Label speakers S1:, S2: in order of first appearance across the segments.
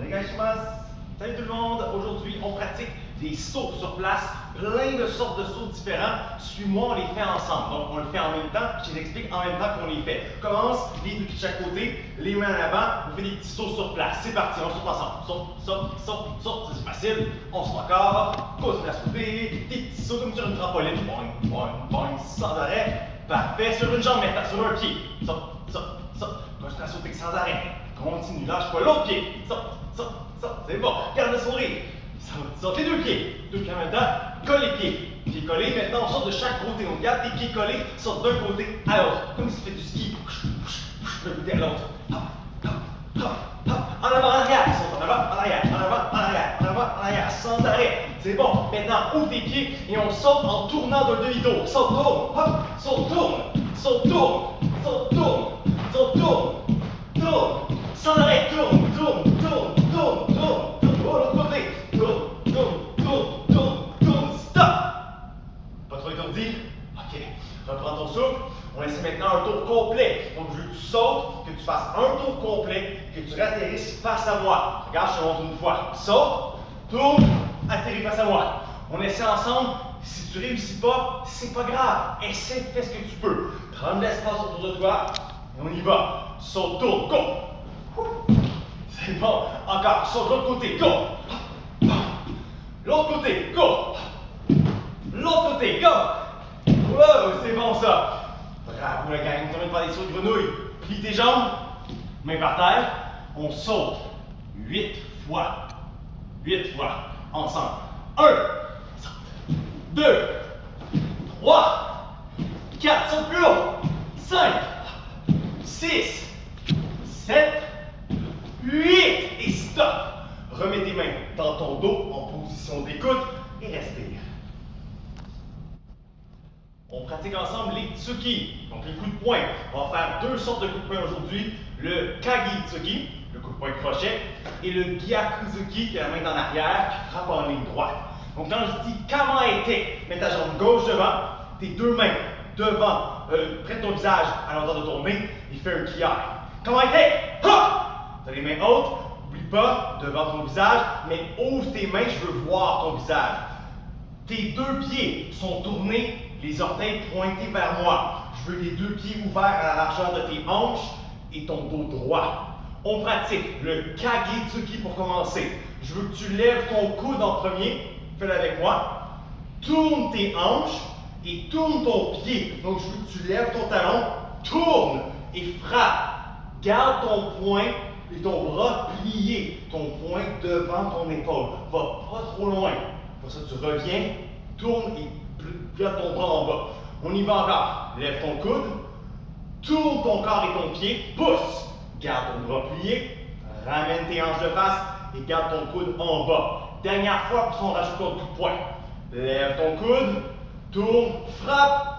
S1: Onegaishimasu. Salut tout le monde, aujourd'hui on pratique des sauts sur place, plein de sortes de sauts différents. Suis-moi, on les fait ensemble. Donc on le fait en même temps, je t'explique en même temps qu'on les fait. Commence, les deux pieds de chaque côté, les mains en avant, on fait des petits sauts sur place. C'est parti, on saute ensemble. Saute, saute, saute, saute, c'est facile. On se fait encore, continue à sauter, des petits sauts comme sur une trampoline. Boing, boing, boing, sans arrêt. Parfait, sur une jambe maintenant, sur un pied. Saute, saute, saute, continue à sauter sans arrêt. Continue, lâche pas l'autre pied. Saute, saute, saute, c'est bon. Garde le sourire. Saute les deux pieds en même temps, colle les pieds. Pieds collés, maintenant on saute de chaque côté. On garde tes pieds collés, saute d'un côté à l'autre. Comme si tu fais du ski. D'un côté à l'autre. Hop, hop, hop, hop. En avant, en arrière. Saute en avant, en arrière, en avant, en arrière, en avant, en arrière, sans arrêt. C'est bon. Maintenant, ouvre tes pieds et on saute en tournant d'un demi-tour. Saute, tourne, hop, saute, tourne, saute, tourne, saute, tourne, saute, tourne, tourne. Sans arrêt, tourne, tourne, tourne, tourne, tourne, tourne. Oh, l'autre côté. Tourne, tourne, tourne, tourne, tourne, stop! Pas trop étourdi? Ok. Reprends ton souffle. On essaie maintenant un tour complet. Donc, je veux que tu sautes, que tu fasses un tour complet, que tu atterrisses face à moi. Regarde, je te montre une fois. Saute, tourne, atterris face à moi. On essaie ensemble. Si tu réussis pas, c'est pas grave. Essaie, fais ce que tu peux. Prends de l'espace autour de toi et on y va. Saute, tourne, go! C'est bon. Encore. Saute de l'autre côté, go! L'autre côté, go! L'autre côté, go! Wow, c'est bon ça! Bravo la gang, termine par des sauts de grenouille. Plie tes jambes, mains par terre. On saute 8 fois. 8 fois. Ensemble. 1, 2, 3, 4, saute plus haut. 5, 6, 7, 8 et stop! Remets tes mains dans ton dos en position d'écoute et respire. On pratique ensemble les tsuki, donc les coups de poing. On va faire deux sortes de coups de poing aujourd'hui. Le kagi-tsuki, le coup de poing crochet, et le gyaku-tsuki, qui est la main en arrière, qui frappe en ligne droite. Donc quand je dis kamaete, mets ta jambe gauche devant, tes deux mains devant, près de ton visage à l'endroit de ton nez, et fais un kiai. Kamaete! Ha! Tu as les mains hautes. N'oublie pas, devant ton visage, mais ouvre tes mains, je veux voir ton visage. Tes deux pieds sont tournés, les orteils pointés vers moi. Je veux tes deux pieds ouverts à la largeur de tes hanches et ton dos droit. On pratique le kage-tsuki pour commencer. Je veux que tu lèves ton coude en premier, fais-le avec moi. Tourne tes hanches et tourne ton pied. Donc je veux que tu lèves ton talon, tourne et frappe. Garde ton poing et ton bras plié, ton poing devant ton épaule. Va pas trop loin. Pour ça, tu reviens, tourne et garde ton bras en bas. On y va encore. Lève ton coude, tourne ton corps et ton pied, pousse. Garde ton bras plié, ramène tes hanches de face et garde ton coude en bas. Dernière fois, puis on rajoute ton coup de poing. Lève ton coude, tourne, frappe,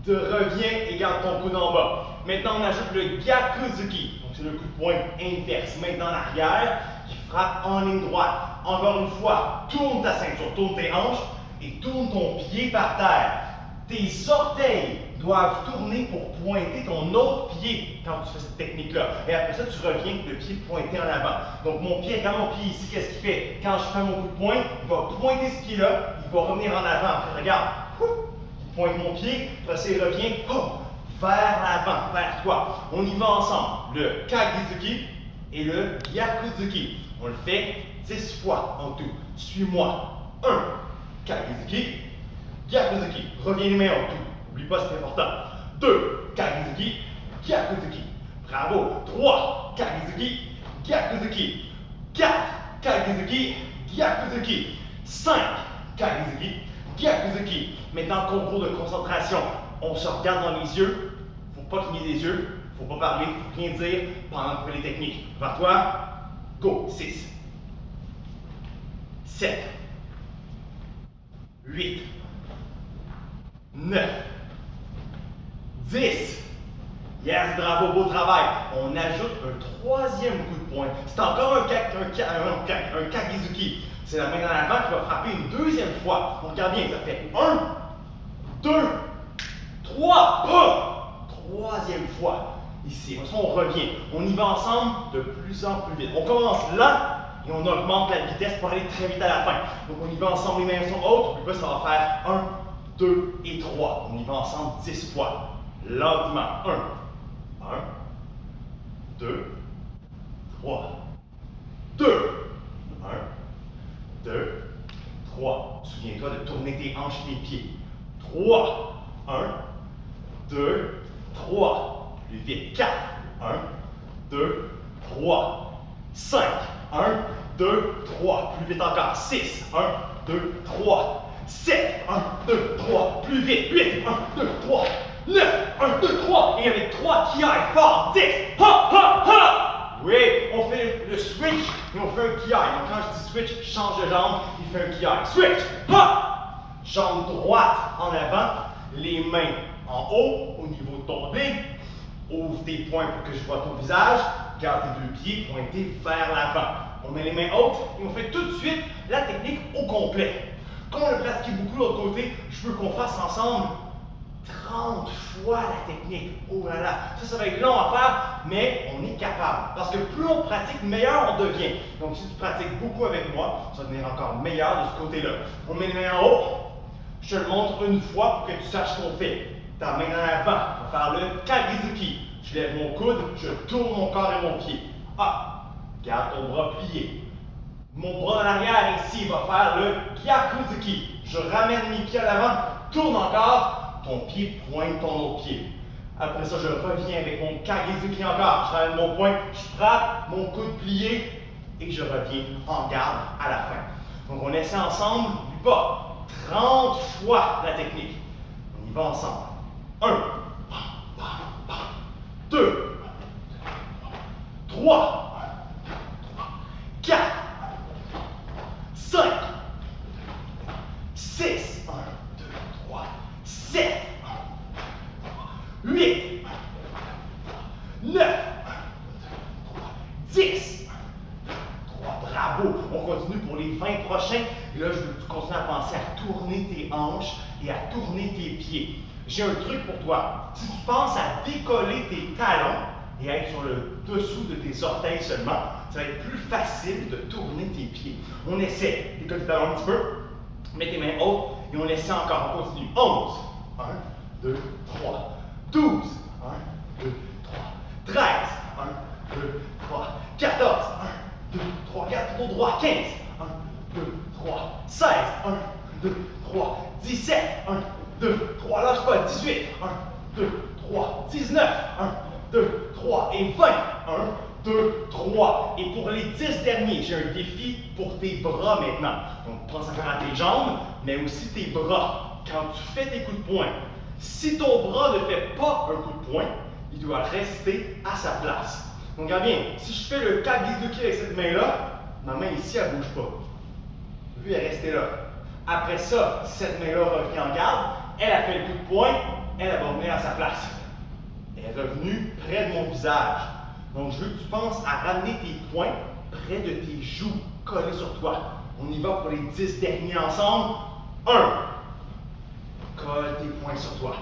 S1: reviens et garde ton coude en bas. Maintenant, on ajoute le gyaku-tsuki. Donc, c'est le coup de poing inverse, main dans l'arrière, qui frappe en ligne droite. Encore une fois, tourne ta ceinture, tourne tes hanches et tourne ton pied par terre. Tes orteils doivent tourner pour pointer ton autre pied quand tu fais cette technique-là. Et après ça, tu reviens, le pied pointé en avant. Donc, mon pied, regarde mon pied ici, qu'est-ce qu'il fait? Quand je fais mon coup de poing, il va pointer ce pied-là, il va revenir en avant. Après, regarde, il pointe mon pied, après ça, il revient, vers l'avant, vers toi. On y va ensemble. Le kage-tsuki et le gyaku-tsuki. On le fait 10 fois en tout. Suis-moi. 1. Kage-tsuki. Gyaku-tsuki. Reviens les mains en tout. N'oublie pas, c'est important. 2. Kage-tsuki. Gyaku-tsuki. Bravo. 3. Kage-tsuki. Gyaku-tsuki. 4. Kage-tsuki. Gyaku-tsuki. 5. Kage-tsuki. Gyaku-tsuki. Maintenant, concours de concentration. On se regarde dans les yeux. Faut pas cligner des yeux. Faut pas parler. Faut rien dire pendant qu'on fait les techniques. Par toi. Go. 6. 7. 8. 9. 10. Yes, bravo, beau travail. On ajoute un troisième coup de poing. C'est encore un kage-tsuki. C'est la main dans l'avant qui va frapper une deuxième fois. On regarde bien, ça fait 1, 2, 3, troisième fois. Ici, on revient. On y va ensemble de plus en plus vite. On commence là et on augmente la vitesse pour aller très vite à la fin. Donc on y va ensemble, les mains sont hautes, puis là ça va faire 1, 2 et 3. On y va ensemble 10 fois. Lentement. 1, 2, 3. 2, 1, 2, 3. Souviens-toi de tourner tes hanches et tes pieds. 3, 1, 2, 3. Plus vite. 4, 1, 2, 3. 5, 1, 2, 3. Plus vite encore. 6, 1, 2, 3. 7, 1, 2, 3. Plus vite. 8, 1, 2, 3. 9, 1, 2, 3. Et avec 3 qui aillent fort. 10. Ha, ha, ha. Oui, on fait le switch et on fait un ki. Donc quand je dis switch, je change de jambe, il fait un ki. Switch! Ha! Jambe droite en avant, les mains en haut, au niveau de ton nez. Ouvre tes poings pour que je vois ton visage. Garde tes deux pieds pointés vers l'avant. On met les mains hautes et on fait tout de suite la technique au complet. Comme on le pratique beaucoup de l'autre côté, je veux qu'on fasse ensemble 30 fois la technique. Oh là là, ça va être long à faire, mais on est capable. Parce que plus on pratique, meilleur on devient. Donc si tu pratiques beaucoup avec moi, ça va devenir encore meilleur de ce côté-là. On met les mains en haut, je te le montre une fois pour que tu saches ce qu'on fait. Ta main en avant, on va faire le Kagizuki. Je lève mon coude, je tourne mon corps et mon pied. Ah, garde ton bras plié. Mon bras en arrière ici va faire le Gyakuzuki. Je ramène mes pieds à l'avant, tourne encore. Ton pied pointe ton autre pied. Après ça, je reviens avec mon Kagizuki encore. Je ramène mon poing, je frappe, mon coude plié et je reviens en garde à la fin. Donc on essaie ensemble, n'oublie pas, 30 fois la technique. On y va ensemble. 1, 2, 3, 4, 5, 6, 1, 2, 3, 7, 8, 9, 10, 3, bravo. On continue pour les 20 prochains. Et là, je veux que tu continues à penser à tourner tes hanches et à tourner tes pieds. J'ai un truc pour toi. Si tu penses à décoller tes talons et à être sur le dessous de tes orteils seulement, ça va être plus facile de tourner tes pieds. On essaie. Décolle tes talons un petit peu. Mets tes mains hautes et on essaie encore. On continue. 11, 1, 2, 3, 12, 1, 2, 3, 13, 1, 2, 3, 14, 1, 2, 3, garde ton droit, 15, 1, 2, 3, 16, 1, 2, 3, 17, 1, 2, 3, lâche pas, 18, 1, 2, 3, 19, 1, 2, 3 et 20, 1, 2, 3. Et pour les 10 derniers, j'ai un défi pour tes bras maintenant. Donc pense encore à tes jambes, mais aussi tes bras. Quand tu fais tes coups de poing, si ton bras ne fait pas un coup de poing, il doit rester à sa place. Donc regarde bien, si je fais le Kagizuki avec cette main-là, ma main ici, elle ne bouge pas. Lui, elle est restée là. Après ça, si cette main-là revient en garde, elle a fait le coup de poing, elle va revenir à sa place. Elle est revenue près de mon visage. Donc je veux que tu penses à ramener tes poings près de tes joues, collés sur toi. On y va pour les 10 derniers ensemble. 1. Colle tes poings sur toi.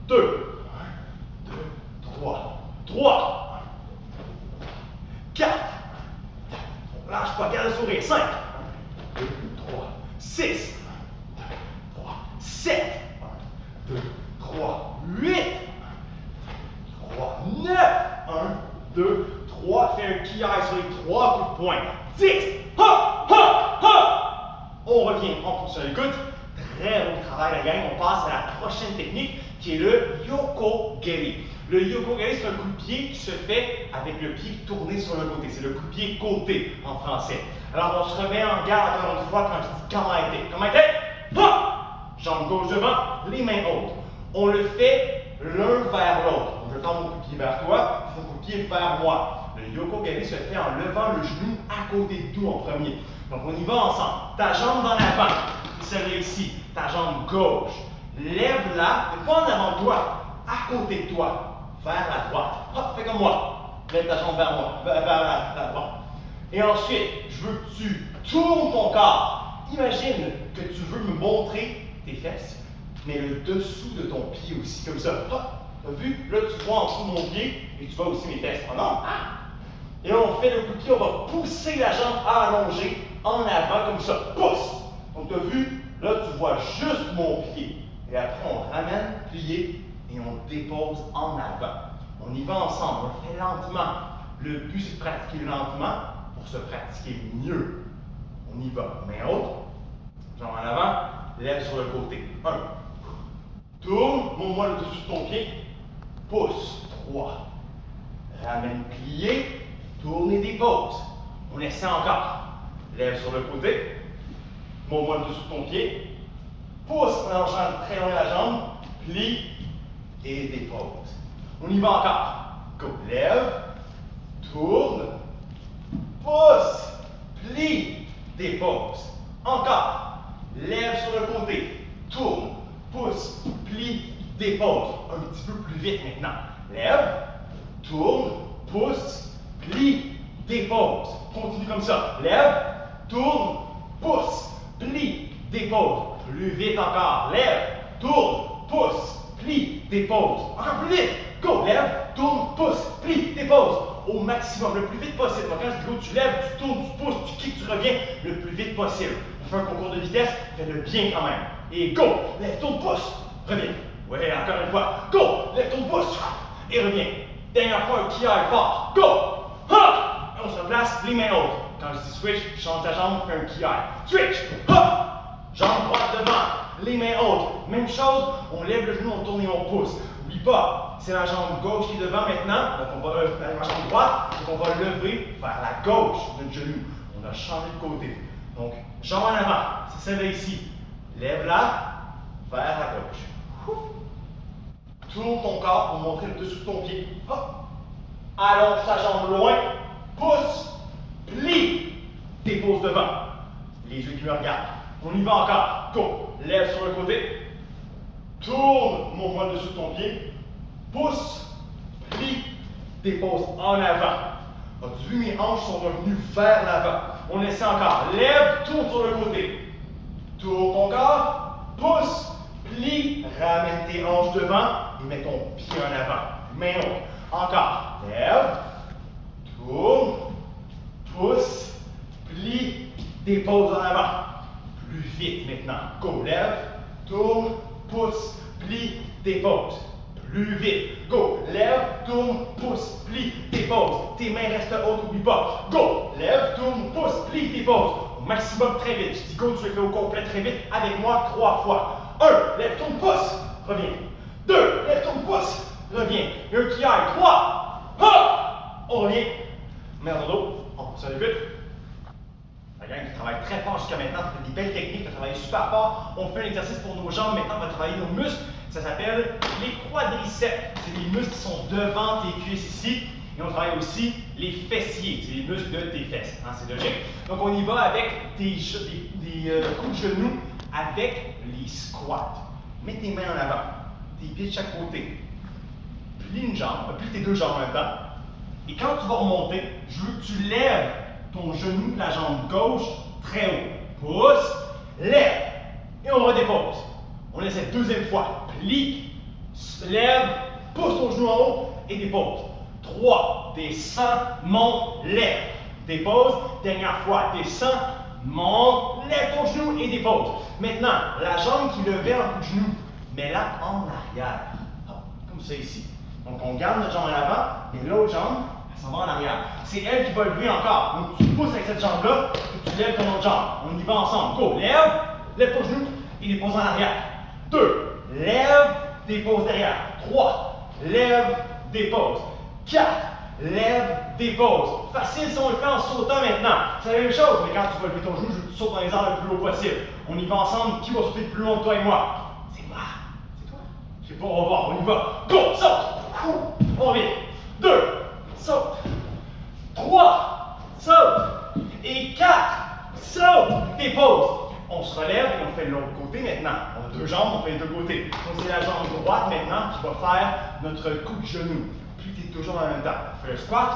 S1: 2. 1, 2, 3. 3. 4. Lâche pas, garde le sourire. 5. 1, 2, 3. 6. 1, 2, 3. 7. 1, 2, 3. 8. 3. 9. 1, 2, 3. Fais un ki-ai sur les 3 coups de poing. 10. Ha! Ha! Ha! On revient. On continue. Écoute. Très bon travail, la gang. On passe à la prochaine technique qui est le Yoko-geri. Le Yoko-geri, c'est un coup de pied qui se fait avec le pied tourné sur le côté. C'est le coup de pied côté en français. Alors, on se remet en garde encore une fois quand je dis comment était. Comment était? Ha! Jambe gauche devant, les mains hautes. On le fait l'un vers l'autre. Je tends mon coup de pied vers toi, mon coup de pied vers moi. Le Yoko-geri se fait en levant le genou à côté de nous en premier. Donc, on y va ensemble. Ta jambe dans l'avant. Celle-là ici, ta jambe gauche. Lève-la, mais pas en avant de toi, à côté de toi, vers la droite. Hop, fais comme moi. Lève ta jambe vers moi, vers la droite. Et ensuite, je veux que tu tournes ton corps. Imagine que tu veux me montrer tes fesses, mais le dessous de ton pied aussi, comme ça. Hop, t'as vu? Là, tu vois en dessous de mon pied et tu vois aussi mes fesses. Oh non! Ah! Et on fait le cookie, on va pousser la jambe allongée en avant comme ça. Pousse! Donc tu as vu, là tu vois juste mon pied. Et après on ramène, plié, et on dépose en avant. On y va ensemble, on le fait lentement. Le but c'est de pratiquer lentement pour se pratiquer mieux. On y va. Main haute, jambe en avant, lève sur le côté. 1. Tourne, monte-moi le dessus de ton pied. Pousse. 3. Ramène plié, tourne et dépose. On essaie encore. Lève sur le côté. Monte-moi le dessus de ton pied. Pousse en enchaînant très loin la jambe. Plie et dépose. On y va encore. Go. Lève, tourne, pousse, plie, dépose. Encore. Lève sur le côté. Tourne, pousse, plie, dépose. Un petit peu plus vite maintenant. Lève, tourne, pousse, plie, dépose. Continue comme ça. Lève, tourne, pousse, plie, dépose. Plus vite encore. Lève, tourne, pousse, plie, dépose. Encore plus vite. Go. Lève, tourne, pousse, plie, dépose. Au maximum, le plus vite possible. Donc, quand je dis go, tu lèves, tu tournes, tu pousses, tu kicks, tu reviens le plus vite possible. On fait un concours de vitesse, fais-le bien quand même. Et go. Lève, tourne, pousse, reviens. Ouais, encore une fois. Go. Lève, tourne, pousse et reviens. Dernière fois, un qui aille fort. Go! Ha! On se replace, les mains hautes. Quand je dis switch, je change ta jambe, fais un qui aille. Switch! Ha! Jambe droite devant, les mains hautes. Même chose, on lève le genou, on tourne et on pousse. N'oublie pas, c'est la jambe gauche qui est devant maintenant. Donc on va, la jambe droite, donc on va lever vers la gauche de notre genou. On a changé de côté. Donc, jambe en avant, c'est celle-là ici. Lève-la vers la gauche. Tourne ton corps pour montrer le dessous de ton pied. Hop. Allonge ta jambe loin. Pousse. Plie. Dépose devant. Les yeux qui me regardent. On y va encore. Go. Lève sur le côté. Tourne. Monte-moi le dessous de ton pied. Pousse. Plie. Dépose en avant. As-tu vu, mes hanches sont revenues vers l'avant. On essaie encore. Lève. Tourne sur le côté. Tourne ton corps. Pousse. Plie, ramène tes hanches devant et mets ton pied en avant. Main haute. Encore. Lève, tourne, pousse, plie, dépose en avant. Plus vite maintenant. Go. Lève, tourne, pousse, plie, dépose. Plus vite. Go. Lève, tourne, pousse, plie, dépose. Tes mains restent hautes, n'oublie pas. Go. Lève, tourne, pousse, plie, dépose. Au maximum très vite. Je dis go, tu le fais au complet très vite avec moi 3 fois. 1, lève ton pouce, reviens. 2, lève ton pouce, reviens. Et un qui aille. 3, ha! On revient. Mets dans l'eau, on pousse aller vite. La gang, tu travailles très fort jusqu'à maintenant, tu fais des belles techniques, tu as travaillé super fort. On fait un exercice pour nos jambes, maintenant on va travailler nos muscles. Ça s'appelle les quadriceps. C'est les muscles qui sont devant tes cuisses ici. Et on travaille aussi les fessiers, c'est les muscles de tes fesses. Hein, c'est logique. Donc on y va avec des coups de genoux avec les squats. Mets tes mains en avant, tes pieds de chaque côté. Plie une jambe, plie tes deux jambes en même temps. Et quand tu vas remonter, je veux que tu lèves ton genou de la jambe gauche très haut. Pousse, lève. Et on redépose. On essaie deuxième fois. Plie, lève, pousse ton genou en haut et dépose. 3, descends, monte, lève. Dépose. Dernière fois, descends, monte, lève ton genou et dépose. Maintenant, la jambe qui levait en coup de genou, mets-la en arrière. Comme ça ici. Donc on garde notre jambe en avant, et l'autre jambe, elle s'en va en arrière. C'est elle qui va lever encore. Donc tu pousses avec cette jambe-là, et tu lèves ton autre jambe. On y va ensemble. Go, lève ton genou et dépose en arrière. 2, lève, dépose derrière. 3, lève, dépose. 4, lève, dépose. Facile si on le fait en sautant maintenant. C'est la même chose, mais quand tu vas lever ton genou, je veux que tu sautes dans les airs le plus haut possible. On y va ensemble. Qui va sauter le plus loin que toi et moi? C'est moi. C'est toi. Je sais pas, on va voir. On y va. Go, saute. On revient. 2, saute. 3, saute. Et 4, saute. Dépose. On se relève et on fait de l'autre côté maintenant. On a deux jambes, on fait les deux côtés. Donc c'est la jambe droite maintenant qui va faire notre coup de genou. Puis tu es toujours en même temps. Fais le squat.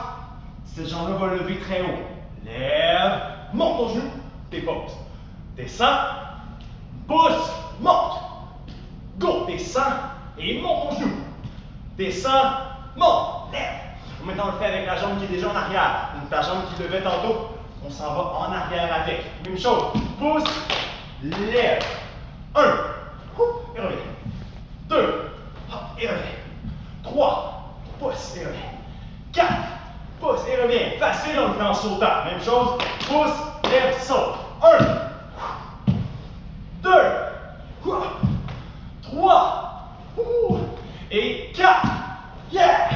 S1: Cette jambe-là va lever très haut. Lève, monte ton genou, dépose. Descends, pousse, monte. Go, descends et monte ton genou. Descends, monte, lève. On met temps, on le fait avec la jambe qui est déjà en arrière. Donc ta jambe qui levait tantôt, on s'en va en arrière avec. Même chose. Pousse, lève. 1, et reviens. 2, et reviens. 3, pousse et reviens. 4, pousse et reviens. Facile, on le fait en sautant. Même chose. Pousse, lève, saute. 1, 2, 3, et 4. Yeah!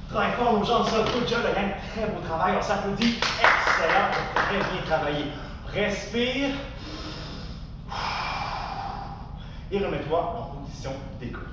S1: Travaille fort nos jambes, ça. Good job, la gang. Très beau travail. On s'applaudit. Excellent. Très bien travaillé. Respire. Et remets-toi en position d'écoute.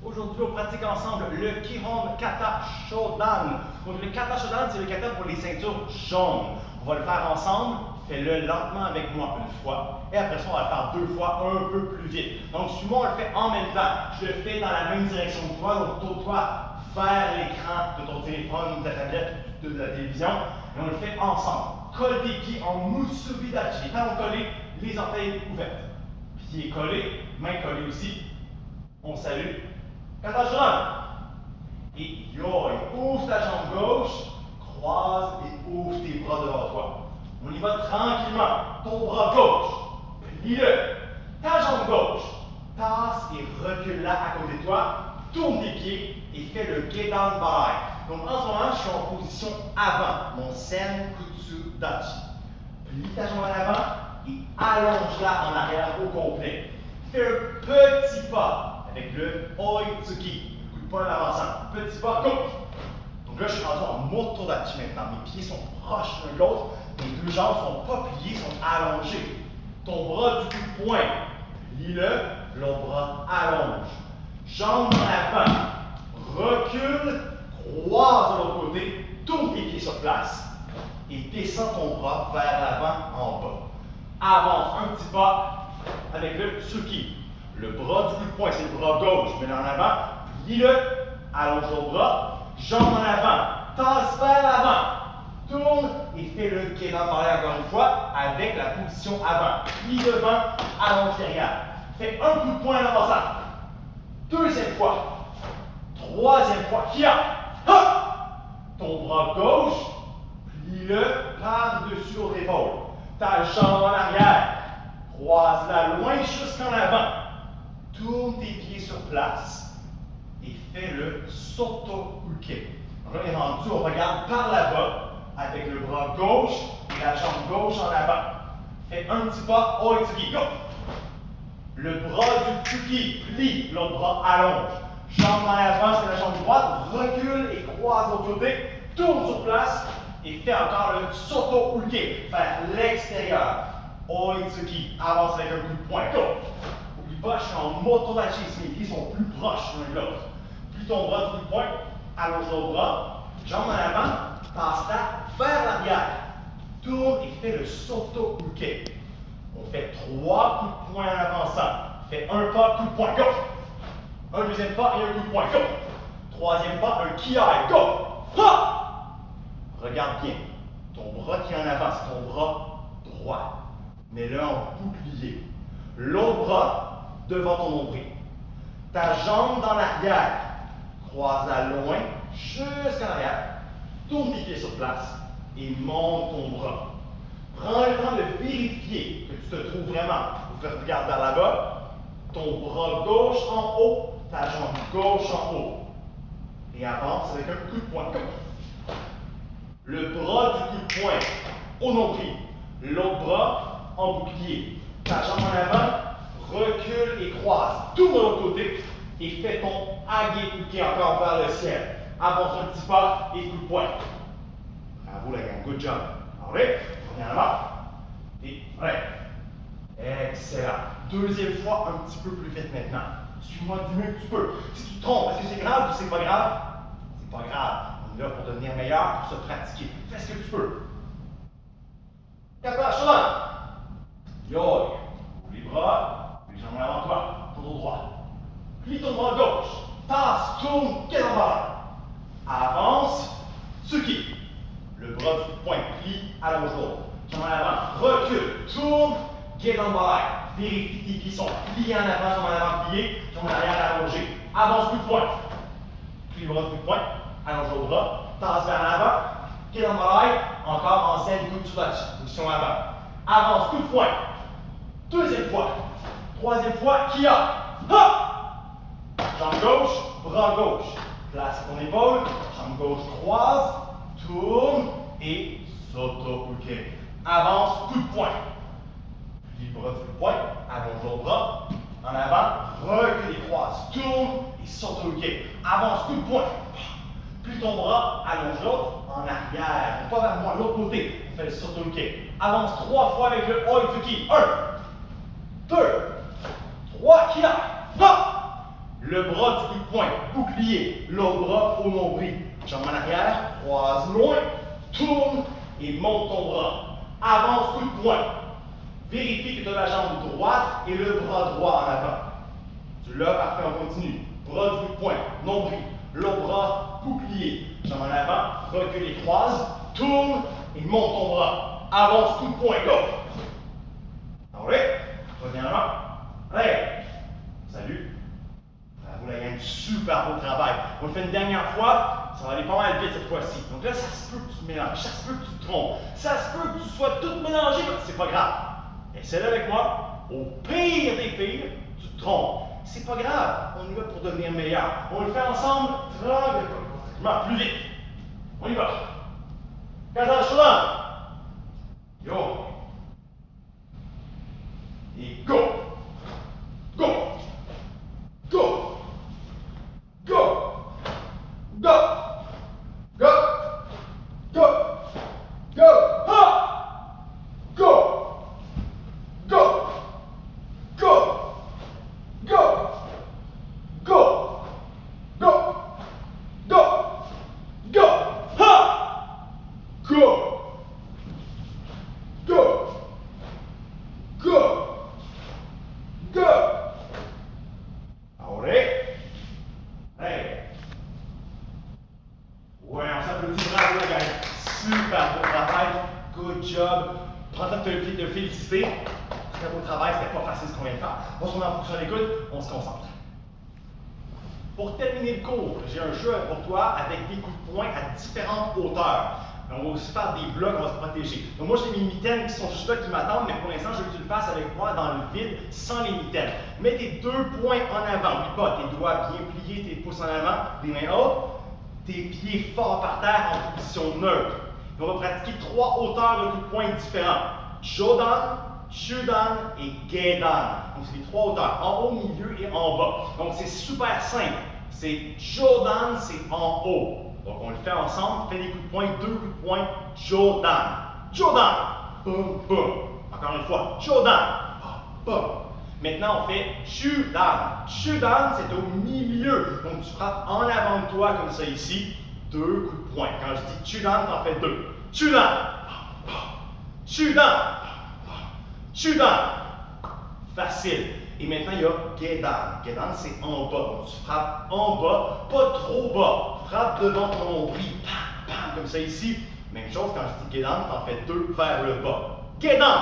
S1: Aujourd'hui, on pratique ensemble le Kihon Kata Shodan. Donc, le Kata Shodan, c'est le kata pour les ceintures jaunes. On va le faire ensemble. Fais-le lentement avec moi une fois. Et après ça, on va le faire 2 fois un peu plus vite. Donc, suis-moi, on le fait en même temps. Je le fais dans la même direction que toi. Donc, tourne-toi vers l'écran de ton téléphone, de ta tablette, de la télévision. Et on le fait ensemble. Colle tes pieds en Musubidachi. Talons collés, les orteils ouverts. Pieds collés, mains collées aussi. On salue. Kata Shodan. Et yo, ouvre ta jambe gauche, croise et ouvre tes bras devant toi. On y va tranquillement. Ton bras gauche, plie-le. Ta jambe gauche, tasse et recule-la à côté de toi. Tourne tes pieds et fais le Gedan Barai. Donc en ce moment, je suis en position avant, mon Senkutsu Dachi. Plie ta jambe en avant et allonge-la en arrière au complet. Fais un petit pas avec le Oitsuki. Coup de poing en avançant. Petit pas, go! Donc là, je suis rendu en Motodachi maintenant. Mes pieds sont proches l'un de l'autre. Mes deux jambes ne sont pas pliées, sont allongées. Ton bras du coup de poing, plie-le, l'autre bras allonge. Jambes en avant, recule, croise de l'autre côté, tourne tes pieds sur place et descends ton bras vers l'avant en bas. Avance un petit pas avec le Tsuki. Le bras du coup de poing, c'est le bras gauche, mets-le en avant, plie-le, allonge l'autre bras, jambes en avant, tasse vers l'avant. Tourne et fais le Gedan Barai encore une fois avec la position avant. Plie devant, allonge derrière. Fais un coup de poing en avançant. Deuxième fois. Troisième fois. Kia. Ton bras gauche, plie-le par-dessus l'autre épaule. Ta jambe en arrière. Croise-la loin jusqu'en avant. Tourne tes pieds sur place et fais le Soto Uke. On est rendu, on regarde par là-bas avec le bras gauche et la jambe gauche en avant. Fais un petit pas, Oitsuki, go! Le bras du Tsuki plie, l'autre bras allonge. Jambe en avant, c'est la jambe droite, recule et croise l'autre côté, tourne sur place et fais encore le Soto Uke vers l'extérieur. Oitsuki, avance avec un coup de poing, go! Oublie pas, je suis en Motodachi, mes pieds sont plus proches l'un de l'autre. Plie ton bras du coup de poing, allonge l'autre bras, jambe en avant, passe-la vers l'arrière. Tourne et fais le Soto Uke. On fait 3 coups de poing en avançant. Fais un pas, coup de poing, go! Un deuxième pas et un coup de poing, go! Troisième pas, un kiai, go! Ha! Regarde bien. Ton bras qui est en avant, c'est ton bras droit. Mets-le en bouclier. L'autre bras devant ton nombril. Ta jambe dans l'arrière. Croise-la loin jusqu'en arrière. Tourne tes pieds sur place et monte ton bras. Prends le temps de vérifier que tu te trouves vraiment. Vous regarder vers là-bas. Ton bras gauche en haut, ta jambe gauche en haut. Et avance avec un coup de poing. Le bras du coup de poing au nombril. L'autre bras en bouclier. Ta jambe en avant, recule et croise. Tourne de l'autre côté et fais ton Age Uke encore vers le ciel. Avance un petit pas et coup de poing. Bravo la gang, good job. Alright, reviens en avant. Et prêt. Excellent. Deuxième fois, un petit peu plus vite maintenant. Suis-moi du mieux que tu peux. Si tu te trompes, est-ce que c'est grave ou c'est pas grave? C'est pas grave. On est là pour devenir meilleur, pour se pratiquer. Fais ce que tu peux. Kata Shodan. Yo. Ouvre les bras, les jambes en avant toi, ton dos droit. Plie ton bras gauche. Tasse, tourne, Gedan Barai. Avance, Tsuki. Le bras du poing plie, allonge l'autre. Jambe en avant, recule, tourne, Gedan Barai. Vérifie tes pieds sont pliés en avant, jambe en avant pliée, jambe en arrière allongée. Avance, coup de poing. Plie le bras du coup de poing, allonge le bras, tasse vers l'avant, pied dans l'oreille, encore ancienne coude sur la position avant. Avance, coup de poing. Deuxième fois. Troisième fois, Kia. Hop! Jambe gauche, bras gauche. Place ton épaule, jambe gauche croise, tourne et soto-uke. Avance, coup de poing. Plie le bras du coup de poing, allonge le bras, en avant, recule et croise, tourne et soto-uke. Avance, coup de poing. Plie ton bras, allonge l'autre, en arrière, pas vers moi, l'autre côté. On fait le soto-uke. Avance 3 fois avec le oitsuki. 1, 2, 3, Kia. Hop! Le bras du coup de poing, bouclier, l'autre bras au nombril. Jambe en arrière, croise loin, tourne et monte ton bras. Avance, coup de poing. Vérifie que tu as la jambe droite et le bras droit en avant. Tu l'as, parfait, on continue. Bras du coup de poing, nombril, l'autre bras, bouclier. Jambe en avant, recule et croise, tourne et monte ton bras. Avance, coup de poing, go! Alright, reviens en avant. Allez, salut. Bravo la gang, super beau travail. On le fait une dernière fois, ça va aller pas mal vite cette fois-ci. Donc là, ça se peut que tu te mélanges, ça se peut que tu te trompes, ça se peut que tu sois tout mélangé, mais c'est pas grave. Essaie-le avec moi. Au pire des pires, tu te trompes. C'est pas grave, on y va pour devenir meilleur. On le fait ensemble, tranquillement, plus vite. On y va. Kazan Yo. Et go. Go. Go. Go. Go. Go. Go. Go. Ha. Go. Go. Go. Go. Go. Go. Go. Go. Ha. Go. Go. Go. Go. Alright. Hey. Ouais, on s'applaudit, bravo la gang. Super beau travail. Good job. Prends le temps de te féliciter. Très beau travail, c'était pas facile ce qu'on vient de faire. On se met en position d'écoute, on se concentre. Pour terminer le cours, j'ai un jeu pour toi avec des coups de poing à différentes hauteurs. On va aussi faire des blocs, on va se protéger. Donc moi j'ai mes mitaines qui sont juste là qui m'attendent, mais pour l'instant je veux que tu le fasses avec moi dans le vide, sans les mitaines. Mets tes 2 poings en avant, n'oublie pas, tes doigts bien pliés, tes pouces en avant, les mains hautes, tes pieds forts par terre en position neutre. Et on va pratiquer 3 hauteurs de coups de poing différents. Jodan, Shudan et Gedan. Donc c'est les 3 hauteurs, en haut, milieu et en bas. Donc c'est super simple. C'est Jodan, c'est en haut. Donc on le fait ensemble, fais des coups de poing, 2 coups de poing, Jodan. Jodan, boum, boum. Encore une fois, Jodan, boum, boum. Maintenant on fait Shudan. Shudan, c'est au milieu. Donc tu frappes en avant de toi comme ça ici, 2 coups de poing. Quand je dis Shudan, t'en fais 2. Shudan, Shudan, Shudan. Facile. Et maintenant, il y a Gedan. Gedan, c'est en bas. Donc, tu frappes en bas, pas trop bas. Frappe devant ton nombril. Pam, pam, comme ça ici. Même chose, quand je dis Gedan, t'en fais 2 vers le bas. Gedan.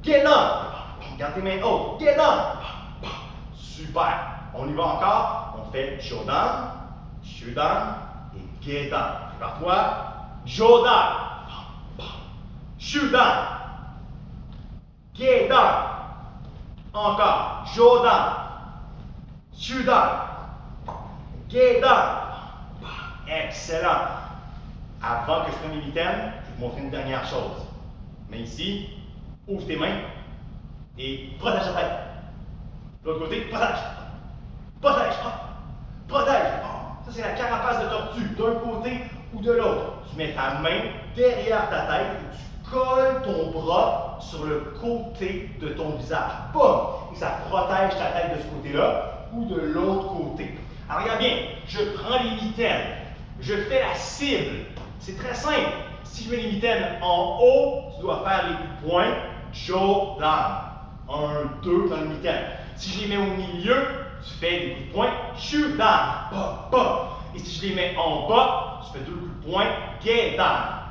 S1: Gedan. Garde tes mains hautes. Gedan. Super. On y va encore. On fait Jodan, Shudan et Gedan. Prépare-toi. Jodan. Shudan. Gedan. Encore. Jodan. Shudan. Gedan. Excellent. Avant que je prenne mes mitaines, je vais te montrer une dernière chose. Mais ici, ouvre tes mains et protège ta tête. De l'autre côté, protège. Protège. Protège. Ça, c'est la carapace de tortue, d'un côté ou de l'autre. Tu mets ta main derrière ta tête et tu colles ton bras sur le côté de ton visage. Boum! Et ça protège ta tête de ce côté-là ou de l'autre côté. Alors regarde bien, je prends les mitaines, je fais la cible. C'est très simple. Si je mets les mitaines en haut, tu dois faire les coups de poing, Jodan. 1, 2 dans le mitaine. Si je les mets au milieu, tu fais des coups de poing, Shudan. Ba, ba. Et si je les mets en bas, tu fais 2 coups de poing, Gedan.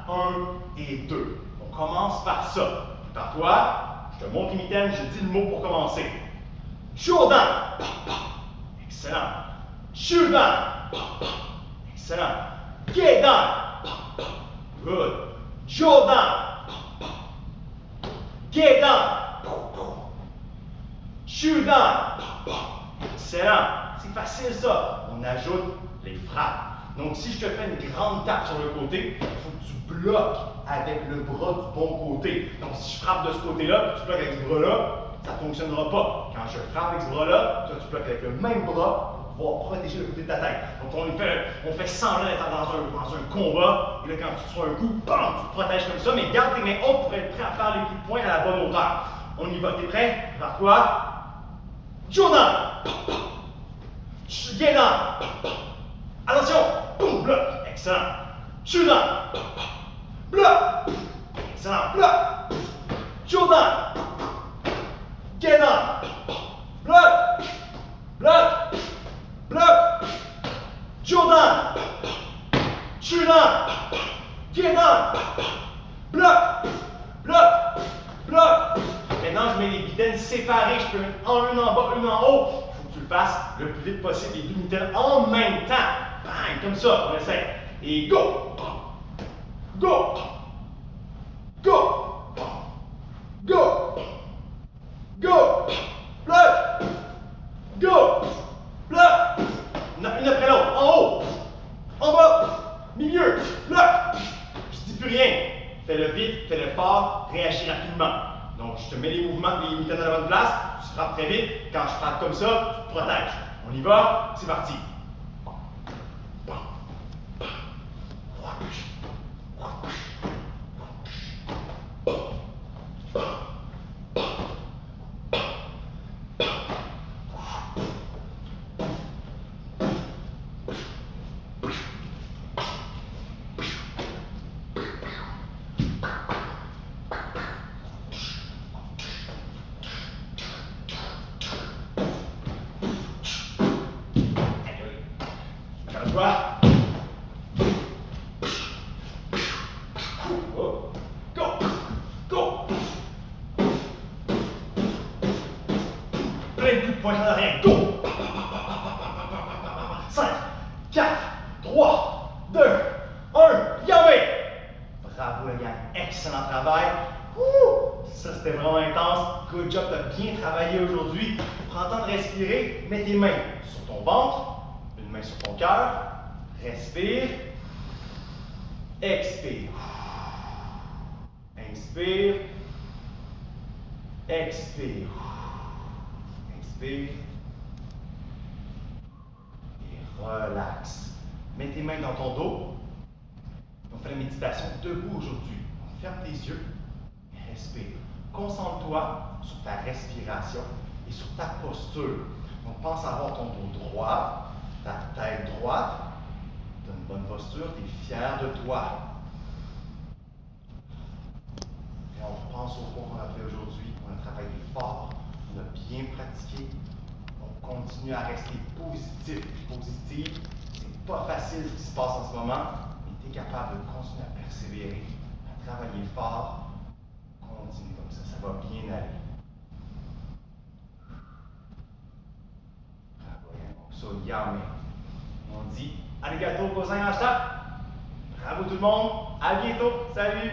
S1: 1 et 2. On commence par ça. Prépare-toi, je te montre les mitaines, je dis le mot pour commencer. Jodan. Excellent. Shudan. Excellent. Get down. Good. Jaw down. Get down. Shoot down. Excellent. C'est facile ça. On ajoute les frappes. Donc si je te fais une grande tape sur le côté, il faut que tu bloques avec le bras du bon côté. Donc si je frappe de ce côté-là, tu bloques avec ce bras-là, ça ne fonctionnera pas. Quand je frappe avec ce bras-là, toi tu bloques avec le même bras pour pouvoir protéger le côté de ta tête. Donc on fait semblant d'être dans un combat, et là quand tu reçois un coup, bam, tu te protèges comme ça, mais garde tes mains hautes pour être prêt à faire les coups de poing à la bonne hauteur. On y va, t'es prêt? Prépare-toi. Jordan! Get down! Attention! Boum, bloc! Excellent! Jordan! Bloc! Excellent! Bloc! Jordan! Get down! Bloc! Bloc! Bloc! Jordan! Jordan! Get down! Bloc! Bloc! Bloc! Maintenant, je mets les mitaines séparées. Je peux mettre une en bas, une en haut. Il faut que tu le fasses le plus vite possible, les deux mitaines en même temps. Bang, comme ça, on essaie. Et go! Go! Go! Go! Go! Bloc! Go! Bloc! Une après l'autre. En haut! En bas! Milieu! Bloc! Je dis plus rien. Fais-le vite, fais-le fort, réagis rapidement. Donc, je te mets les mouvements, les mitaines à la bonne place, tu frappes très vite. Quand je frappe comme ça, tu te protèges. On y va, c'est parti. Calme-toi. Oh. Go! Go! Plein de coups de poing en arrière. Go! 5, 4, 3, 2, 1. Yahweh! Bravo les gars. Excellent travail. Ça c'était vraiment intense. Good job, tu as bien travaillé aujourd'hui. Prends le temps de respirer. Mets tes mains sur ton ventre. Une main sur ton cœur. Respire. Expire. Inspire. Expire. Inspire. Et relax. Mets tes mains dans ton dos. On fait la méditation debout aujourd'hui. Ferme tes yeux. Respire. Concentre-toi sur ta respiration et sur ta posture. Donc pense à avoir ton dos droit, ta tête droite. Tu as une bonne posture, tu es fier de toi. Et on repense au cours qu'on a fait aujourd'hui. On a travaillé fort, on a bien pratiqué. On continue à rester positif et positive. C'est pas facile ce qui se passe en ce moment, mais tu es capable de continuer à persévérer, à travailler fort. Continue comme ça va bien aller. So, yummy. On dit arigato gozaimashita. Bravo tout le monde. À bientôt. Salut.